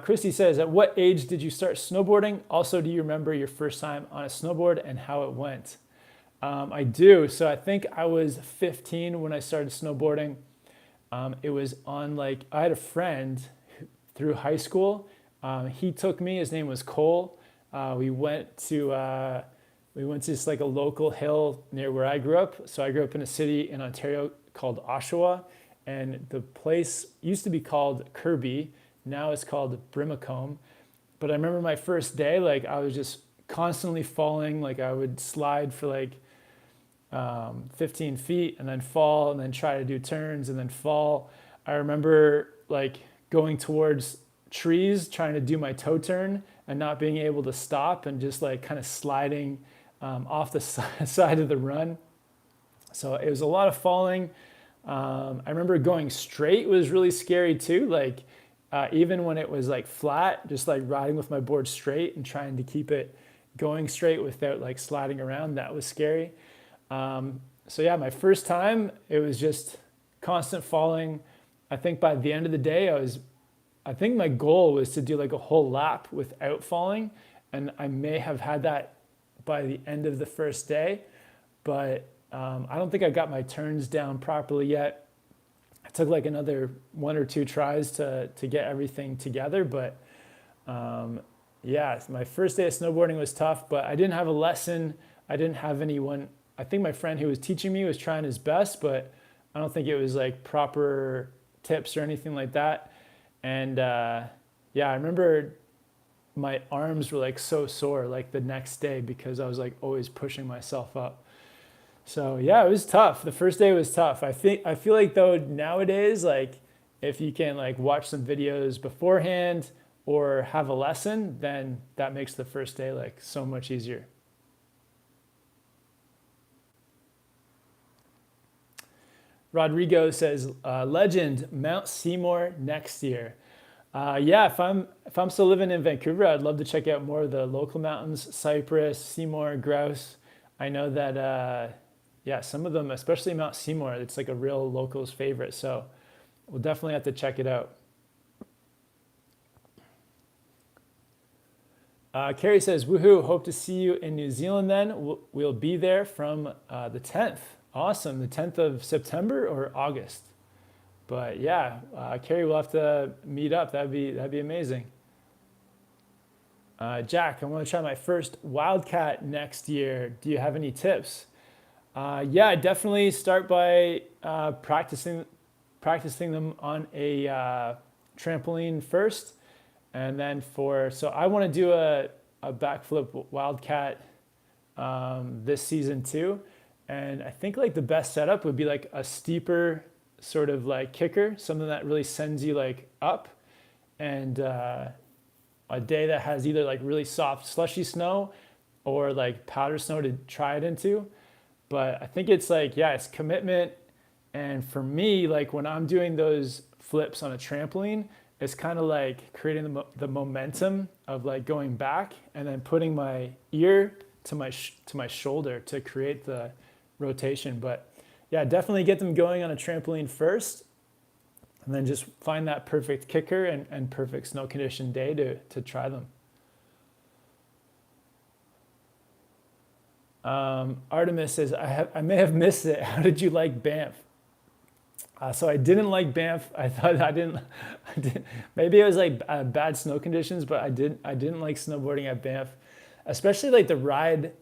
Christy says, at what age did you start snowboarding? Also, do you remember your first time on a snowboard and how it went? I do. So I think I was 15 when I started snowboarding. It was on like, I had a friend through high school. He took me, his name was Cole. We went to just like a local hill near where I grew up. So I grew up in a city in Ontario called Oshawa, and the place used to be called Kirby. Now it's called Brimacombe. But I remember my first day, like I was just constantly falling. Like I would slide for like 15 feet and then fall and then try to do turns and then fall. I remember like going towards trees, trying to do my toe turn and not being able to stop and just like kind of sliding off the side of the run. So it was a lot of falling. I remember going straight was really scary too. Like even when it was like flat, just like riding with my board straight and trying to keep it going straight without like sliding around, that was scary. So yeah, my first time, it was just constant falling. I think by the end of the day, I think my goal was to do like a whole lap without falling. And I may have had that by the end of the first day, but I don't think I got my turns down properly yet. It took like another 1 or 2 tries to get everything together. But yeah, my first day of snowboarding was tough, but I didn't have a lesson. I didn't have anyone. I think my friend who was teaching me was trying his best, but I don't think it was like proper tips or anything like that. And yeah, I remember my arms were like so sore like the next day because I was like always pushing myself up. So yeah, it was tough. The first day was tough. I feel like though nowadays, like if you can like watch some videos beforehand or have a lesson, then that makes the first day like so much easier. Rodrigo says, legend, Mount Seymour next year. Yeah, if I'm still living in Vancouver, I'd love to check out more of the local mountains, Cypress, Seymour, Grouse. I know that, yeah, some of them, especially Mount Seymour, it's like a real locals favorite. So we'll definitely have to check it out. Carrie says, woohoo, hope to see you in New Zealand then. We'll be there from the 10th. Awesome. The 10th of September or August. But yeah, Carrie, we'll have to meet up. That'd be amazing. Jack, I want to try my first Wildcat next year. Do you have any tips? Yeah, definitely start by practicing them on a trampoline first. And then so I want to do a backflip Wildcat this season too. And I think like the best setup would be like a steeper sort of like kicker, something that really sends you like up, and a day that has either like really soft slushy snow or like powder snow to try it into. But I think it's like, yeah, it's commitment. And for me, like when I'm doing those flips on a trampoline, it's kind of like creating the momentum of like going back and then putting my ear to my shoulder to create the rotation. But yeah, definitely get them going on a trampoline first, and then just find that perfect kicker and perfect snow condition day to try them. Artemis says, I may have missed it. How did you like Banff? So I didn't like Banff. I thought I didn't maybe it was like bad snow conditions, but I didn't like snowboarding at Banff, especially like the ride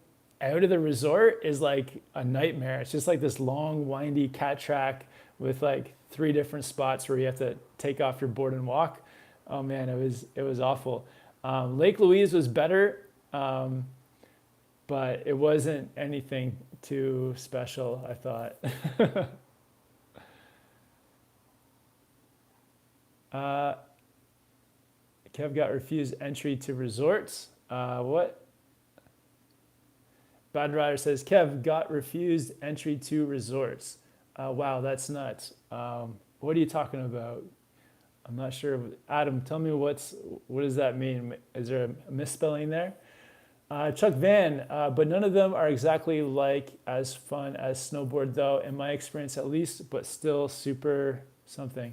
out of the resort is like a nightmare. It's just like this long, windy cat track with like 3 different spots where you have to take off your board and walk. Oh man, it was awful. Lake Louise was better, but it wasn't anything too special, I thought. Kev got refused entry to resorts. What? Bad Rider says, Kev got refused entry to resorts. Wow, that's nuts. What are you talking about? I'm not sure. Adam, tell me what does that mean? Is there a misspelling there? Chuck Van, but none of them are exactly like as fun as snowboard though, in my experience at least, but still super something.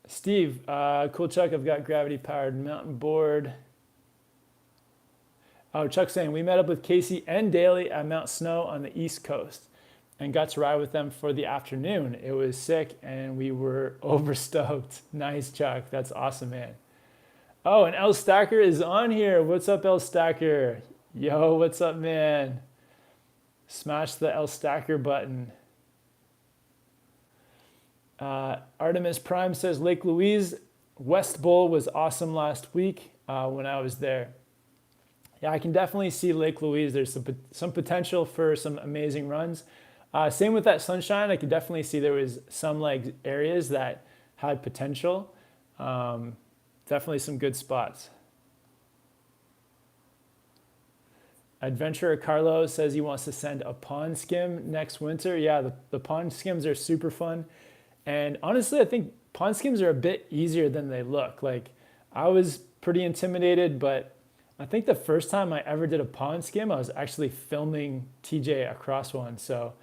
Steve, cool Chuck, I've got gravity powered mountain board. Oh, Chuck's saying, we met up with Casey and Daly at Mount Snow on the East Coast and got to ride with them for the afternoon. It was sick and we were overstoked. Nice, Chuck. That's awesome, man. Oh, and L Stacker is on here. What's up, L Stacker? Yo, what's up, man? Smash the L Stacker button. Artemis Prime says, Lake Louise, West Bowl was awesome last week when I was there. Yeah, I can definitely see Lake Louise. There's some potential for some amazing runs. Same with that Sunshine. I could definitely see there was some like areas that had potential. Definitely some good spots. Adventurer Carlos says he wants to send a pond skim next winter. Yeah, the pond skims are super fun. And honestly, I think pond skims are a bit easier than they look. Like I was pretty intimidated, but I think the first time I ever did a pond skim, I was actually filming TJ across one. So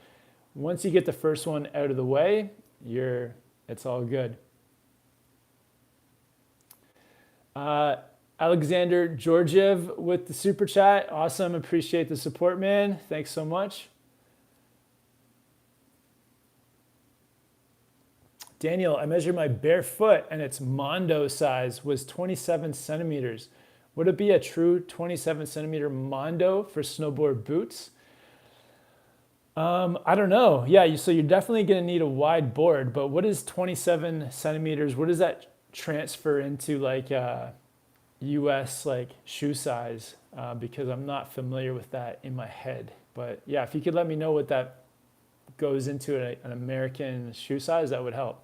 once you get the first one out of the way, it's all good. Alexander Georgiev with the super chat. Awesome. Appreciate the support, man. Thanks so much. Daniel, I measured my bare foot and its Mondo size was 27 centimeters. Would it be a true 27 centimeter Mondo for snowboard boots? I don't know. Yeah, so you're definitely going to need a wide board, but what is 27 centimeters? What does that transfer into like US like shoe size? Because I'm not familiar with that in my head. But yeah, if you could let me know what that goes into an American shoe size, that would help.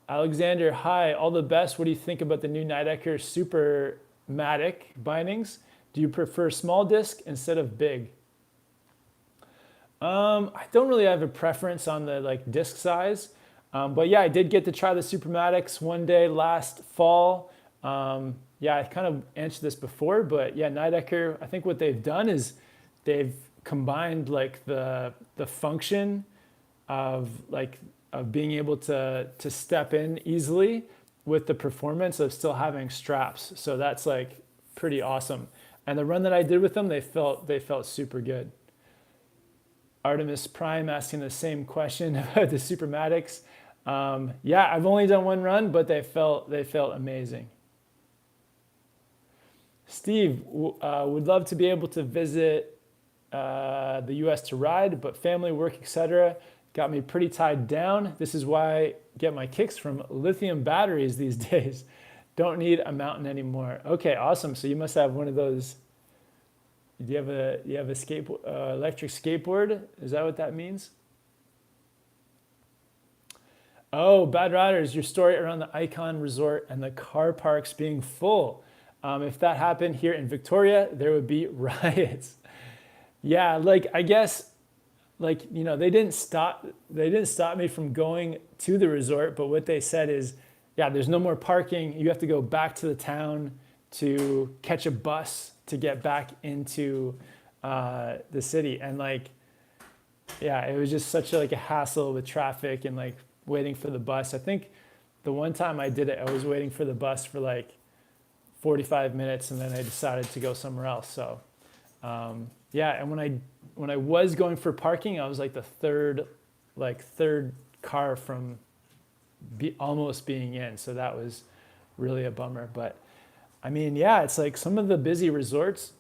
Alexander, hi, all the best. What do you think about the new Nidecker Super Matic bindings? Do you prefer small disc instead of big? I don't really have a preference on the like disc size, but yeah, I did get to try the Supermatics one day last fall. Yeah, I kind of answered this before, but yeah, Nidecker, I think what they've done is they've combined like the function of being able to step in easily with the performance of still having straps. So that's like pretty awesome. And the run that I did with them, they felt super good. Artemis Prime asking the same question about the Supermatics. Yeah, I've only done one run, but they felt amazing. Steve would love to be able to visit the U.S. to ride, but family, work, etc. got me pretty tied down. This is why I get my kicks from lithium batteries these days. Don't need a mountain anymore. Okay, awesome. So you must have one of those. Do you have a electric skateboard? Is that what that means? Oh, Bad Riders, your story around the Icon Resort and the car parks being full. If that happened here in Victoria, there would be riots. Yeah, like I guess, like, you know, they didn't stop me from going to the resort, but what they said is, yeah, there's no more parking. You have to go back to the town to catch a bus to get back into the city. And like, yeah, it was just such a hassle with traffic and like waiting for the bus. I think the one time I did it, I was waiting for the bus for like 45 minutes and then I decided to go somewhere else. So yeah, and when I was going for parking, I was like the third car from almost being in. So that was really a bummer. But I mean, yeah, it's like some of the busy resorts,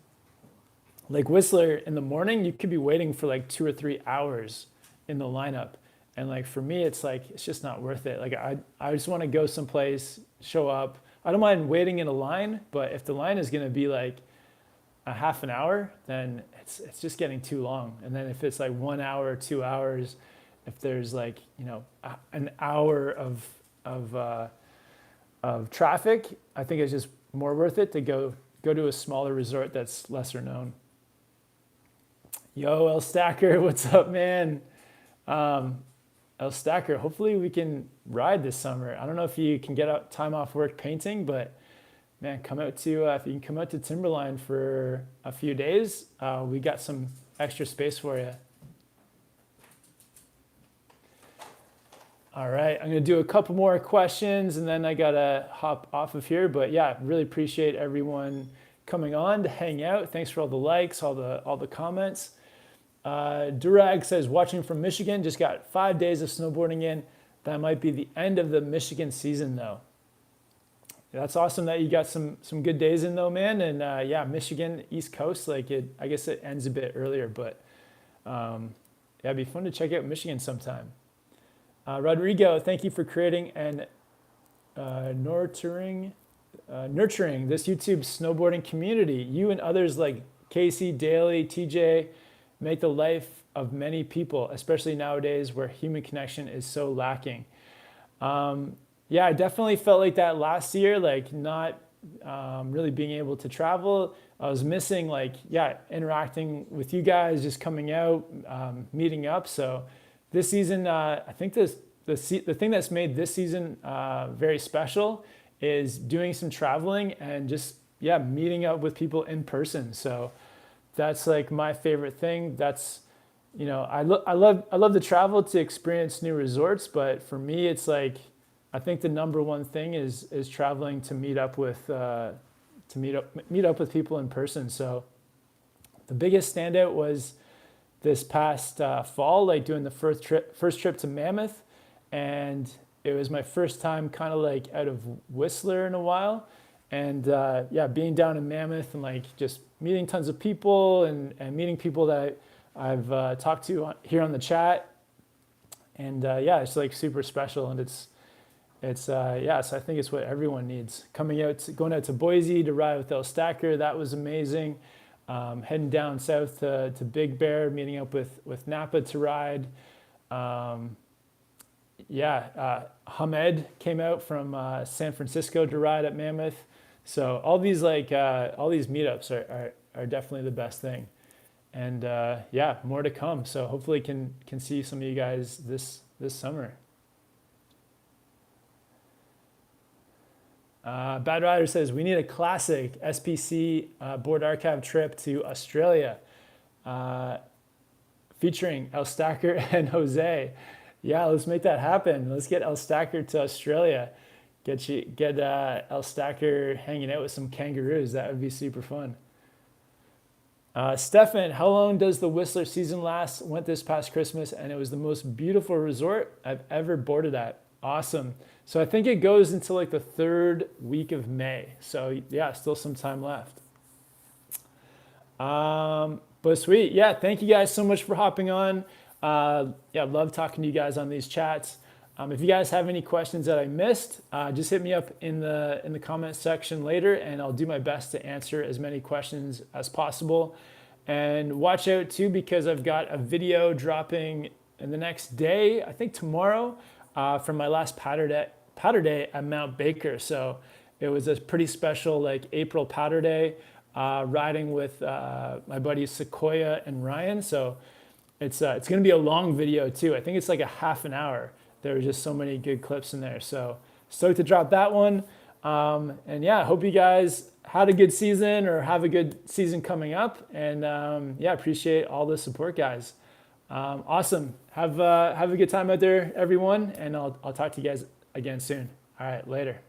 like Whistler in the morning, you could be waiting for like 2 or 3 hours in the lineup. And like for me, it's like, it's just not worth it. Like I just want to go someplace, show up. I don't mind waiting in a line, but if the line is going to be like a half an hour, then it's just getting too long. And then if it's like 1 hour, 2 hours, if there's like, you know, an hour of traffic, I think it's just more worth it to go to a smaller resort that's lesser known. Yo, El Stacker, what's up, man? El Stacker, hopefully we can ride this summer. I don't know if you can get out time off work painting, but man, come out to if you can come out to Timberline for a few days, we got some extra space for you. All right, I'm gonna do a couple more questions and then I gotta hop off of here. But yeah, really appreciate everyone coming on to hang out. Thanks for all the likes, all the comments. Durag says, watching from Michigan, just got 5 days of snowboarding in. That might be the end of the Michigan season though. That's awesome that you got some good days in though, man. And yeah, Michigan, East Coast, like I guess it ends a bit earlier, but yeah, it'd be fun to check out Michigan sometime. Rodrigo, thank you for creating and nurturing this YouTube snowboarding community. You and others like Casey, Daly, TJ make the life of many people, especially nowadays where human connection is so lacking. Yeah, I definitely felt like that last year, like not really being able to travel. I was missing like, yeah, interacting with you guys, just coming out, meeting up. So this season, I think the thing that's made this season very special is doing some traveling and just, yeah, meeting up with people in person. So that's like my favorite thing. That's, you know, I love to travel to experience new resorts, but for me, it's like, I think the number one thing is traveling to meet up with people in person. So the biggest standout was this past fall, like doing the first trip to Mammoth, and it was my first time kind of like out of Whistler in a while, and yeah, being down in Mammoth and like just meeting tons of people and meeting people that I've talked to here on the chat, and yeah, it's like super special, and it's yeah, so I think it's what everyone needs. Going out to Boise to ride with El Stacker, that was amazing. Heading down south to Big Bear, meeting up with Napa to ride. Yeah, Hamed came out from San Francisco to ride at Mammoth. So all these meetups are definitely the best thing. And yeah, more to come. So hopefully can see some of you guys this summer. Bad Rider says, we need a classic SPC board archive trip to Australia featuring El Stacker and Jose. Yeah, let's make that happen. Let's get El Stacker to Australia. Get El Stacker hanging out with some kangaroos. That would be super fun. Stefan, how long does the Whistler season last? Went this past Christmas, and it was the most beautiful resort I've ever boarded at. Awesome. So I think it goes until like the 3rd week of May. So yeah, still some time left. But sweet. Yeah, thank you guys so much for hopping on. Yeah, love talking to you guys on these chats. If you guys have any questions that I missed, just hit me up in the comment section later, and I'll do my best to answer as many questions as possible. And watch out too, because I've got a video dropping in the next day, I think tomorrow, from my last powder day at Mount Baker. So it was a pretty special like April powder day, riding with my buddies Sequoia and Ryan. So it's going to be a long video too. I think it's like a half an hour. There were just so many good clips in there. So stoked to drop that one. And yeah, I hope you guys had a good season or have a good season coming up. And yeah, appreciate all the support, guys. Awesome. Have a good time out there, everyone. And I'll talk to you guys again soon. All right, later.